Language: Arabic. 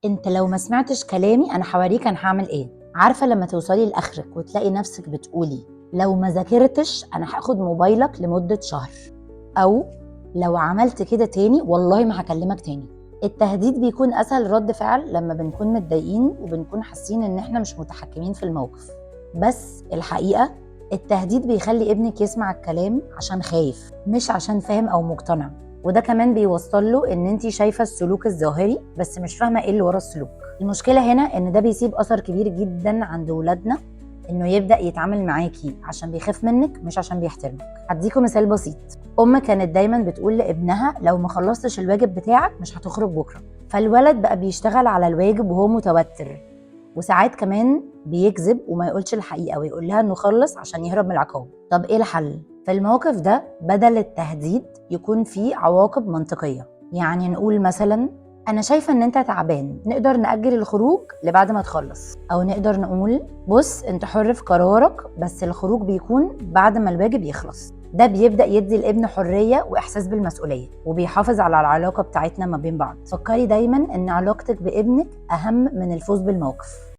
انت لو ما سمعتش كلامي انا هوريك انا هعمل ايه. عارفه لما توصلي لاخرك وتلاقي نفسك بتقولي لو ما ذاكرتش انا هاخد موبايلك لمده شهر، او لو عملت كده تاني والله ما هكلمك تاني. التهديد بيكون اسهل رد فعل لما بنكون متضايقين وبنكون حاسين ان احنا مش متحكمين في الموقف، بس الحقيقه التهديد بيخلي ابنك يسمع الكلام عشان خايف مش عشان فاهم او مقتنع، وده كمان بيوصل له ان انتي شايفه السلوك الظاهري بس مش فاهمه ايه اللي ورا السلوك. المشكله هنا ان ده بيسيب اثر كبير جدا عند ولادنا، انه يبدا يتعامل معاكي عشان بيخاف منك مش عشان بيحترمك. هديكم مثال بسيط. ام كانت دايما بتقول لابنها لو ما خلصتش الواجب بتاعك مش هتخرج بكره، فالولد بقى بيشتغل على الواجب وهو متوتر، وساعات كمان بيكذب وما يقولش الحقيقه ويقول لها انه خلص عشان يهرب من العقاب. طب ايه الحل؟ في الموقف ده بدل التهديد يكون فيه عواقب منطقيه، يعني نقول مثلا انا شايفه ان انت تعبان، نقدر نأجل الخروج لبعد ما تخلص، او نقدر نقول بص انت حر في قرارك بس الخروج بيكون بعد ما الواجب يخلص. ده بيبدأ يدي الابن حرية وإحساس بالمسؤولية وبيحافظ على العلاقة بتاعتنا ما بين بعض. فكري دايما ان علاقتك بابنك أهم من الفوز بالموقف.